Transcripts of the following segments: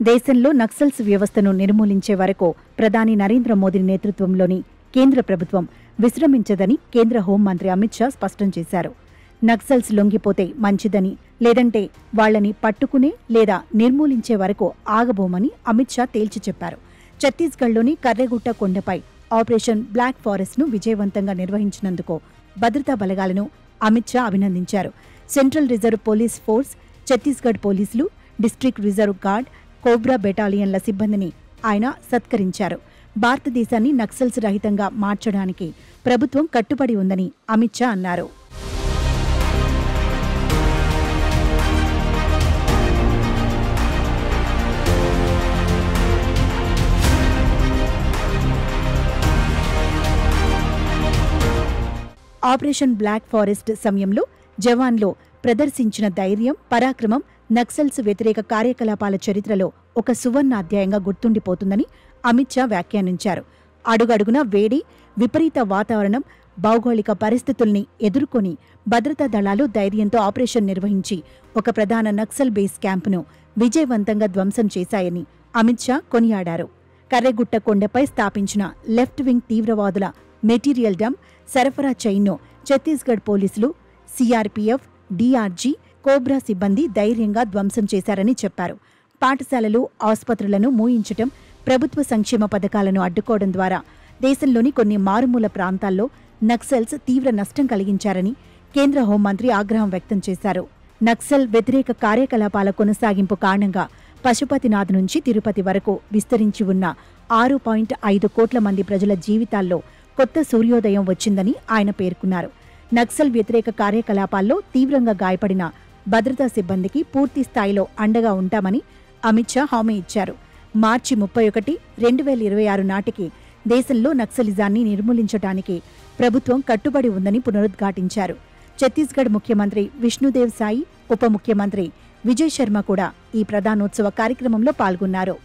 దేశంలో నక్సల్స్ వ్యవస్థను నిర్మూలించే వరకు ప్రధాని నరేంద్ర మోదీ నేతృత్వంలోని కేంద్ర ప్రభుత్వం విశ్రమించదని కేంద్ర హోంమంత్రి అమిత్ షా స్పష్టం చేశారు. నక్సల్స్ లొంగిపోతే మంచిదని, లేదంటే వాళ్లని పట్టుకునే లేదా నిర్మూలించే వరకు ఆగబోమని అమిత్ షా తేల్చి చెప్పారు. ఛత్తీస్గఢ్లోని కర్రెగుట్ట కొండపై ఆపరేషన్ బ్లాక్ ఫారెస్ట్ను విజయవంతంగా నిర్వహించినందుకు భద్రతా బలగాలను అమిత్ షా అభినందించారు. Central reserve police force, Chhattisgarh పోలీసులు, డిస్ట్రిక్ట్ రిజర్వ్ గార్డ్, కోబ్రా బెటాలియన్ల సిబ్బందిని ఆయన సత్కరించారు. భారతదేశాన్ని నక్సల్స్ రహితంగా మార్చడానికి ప్రభుత్వం కట్టుబడి ఉందని అమిత్ షా అన్నారు. ఆపరేషన్ బ్లాక్ ఫారెస్ట్ సమయంలో జవాన్లు ప్రదర్శించిన ధైర్యం, పరాక్రమం నక్సల్స్ వ్యతిరేక కార్యకలాపాల చరిత్రలో ఒక సువర్ణ అధ్యాయంగా గుర్తుండిపోతుందని అమిత్ షా వ్యాఖ్యానించారు. అడుగడుగునా వేడి, విపరీత వాతావరణం, భౌగోళిక పరిస్థితుల్ని ఎదుర్కొని భద్రతా దళాలు ధైర్యంతో ఆపరేషన్ నిర్వహించి ఒక ప్రధాన నక్సల్ బేస్ క్యాంపును విజయవంతంగా ధ్వంసం చేశాయని అమిత్ షా కొనియాడారు. కర్రెగుట్ట కొండపై స్థాపించిన లెఫ్ట్ వింగ్ తీవ్రవాదుల మెటీరియల్ డమ్ సరఫరా చైన్ను ఛత్తీస్గఢ్ పోలీసులు, సీఆర్పీఎఫ్, డీఆర్జీ, కోబ్రా సిబ్బంది ధైర్యంగా ధ్వంసం చేశారని చెప్పారు. పాఠశాలలు, ఆసుపత్రులను మూయించటం, ప్రభుత్వ సంక్షేమ పథకాలను అడ్డుకోవడం ద్వారా దేశంలోని కొన్ని మారుమూల ప్రాంతాల్లో నక్సల్స్ తీవ్ర నష్టం కలిగించారని కేంద్ర హోంమంత్రి ఆగ్రహం వ్యక్తం చేశారు. నక్సల్ వ్యతిరేక కార్యకలాపాల కొనసాగింపు కారణంగా పశుపతినాథ్ నుంచి తిరుపతి వరకు విస్తరించి ఉన్న 6.5 కోట్ల మంది ప్రజల జీవితాల్లో కొత్త సూర్యోదయం వచ్చిందని ఆయన పేర్కొన్నారు. నక్సల్ వ్యతిరేక కార్యకలాపాల్లో తీవ్రంగా గాయపడిన భద్రతా సిబ్బందికి పూర్తి స్థాయిలో అండగా ఉంటామని అమిత్ షా హామీ ఇచ్చారు. మార్చి 31, 2026 నాటికి దేశంలో నక్సలిజాన్ని నిర్మూలించడానికి ప్రభుత్వం కట్టుబడి ఉందని పునరుద్ఘాటించారు. ఛత్తీస్గఢ్ ముఖ్యమంత్రి విష్ణుదేవ్ సాయి, ఉప ముఖ్యమంత్రి విజయ్ శర్మ కూడా ఈ ప్రధానోత్సవ కార్యక్రమంలో పాల్గొన్నారు.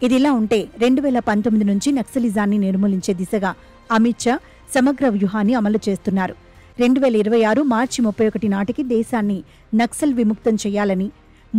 ఇదిలా ఉంటే 2019 నుంచి నక్సలిజాన్ని నిర్మూలించే దిశగా అమిత్ షా సమగ్ర వ్యూహాన్ని అమలు చేస్తున్నారు. 2026 మార్చి 31 నాటికి దేశాన్ని నక్సల్ విముక్తం చేయాలని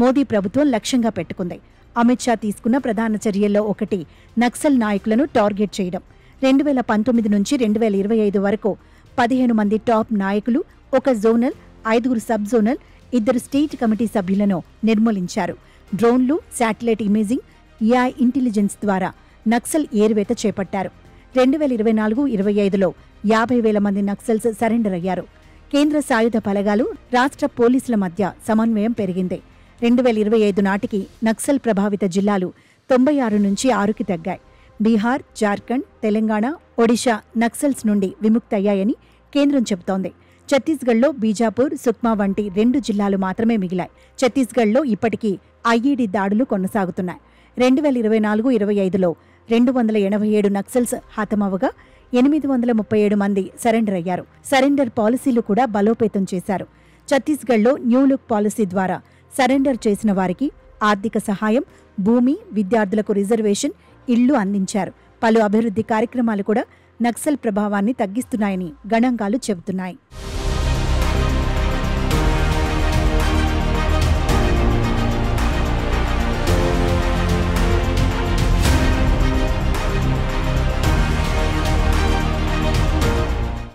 మోదీ ప్రభుత్వం లక్ష్యంగా పెట్టుకుంది. అమిత్ షా తీసుకున్న ప్రధాన చర్యల్లో ఒకటి నక్సల్ నాయకులను టార్గెట్ చేయడం. 2019 నుంచి 2025 వరకు 15 మంది టాప్ నాయకులు, 1 zonal, 5 sub zonal, 2 state committee సభ్యులను నిర్మూలించారు. డ్రోన్లు, శాటిలైట్ ఇమేజింగ్, ఏఐ ఇంటెలిజెన్స్ ద్వారా నక్సల్ ఏరువేత చేపట్టారు. 2024-25లో 50,000 మంది నక్సల్స్ సరెండర్ అయ్యారు. కేంద్ర సాయుధ బలగాలు, రాష్ట్ర పోలీసుల మధ్య సమన్వయం పెరిగింది. 2025 నాటికి నక్సల్ ప్రభావిత జిల్లాలు 96 నుంచి 6కి తగ్గాయి. బీహార్, జార్ఖండ్, తెలంగాణ, ఒడిషా నక్సల్స్ నుండి విముక్తయ్యాయని కేంద్రం చెబుతోంది. ఛత్తీస్గఢ్లో బీజాపూర్, సుక్మా వంటి 2 జిల్లాలు మాత్రమే మిగిలాయి. ఛత్తీస్గఢ్లో ఇప్పటికీ ఐఈడీ దాడులు కొనసాగుతున్నాయి. 2024-25లో 287 నక్సల్స్ హతమవగా 837 మంది సరెండర్ అయ్యారు. సరెండర్ పాలసీలు కూడా బలోపేతం చేశారు. ఛత్తీస్గఢ్లో న్యూ లుక్ పాలసీ ద్వారా సరెండర్ చేసిన వారికి ఆర్థిక సహాయం, భూమి, విద్యార్థులకు రిజర్వేషన్, ఇళ్లు అందించారు. పలు అభివృద్ధి కార్యక్రమాలు కూడా నక్సల్ ప్రభావాన్ని తగ్గిస్తున్నాయని గణాంకాలు చెబుతున్నాయి.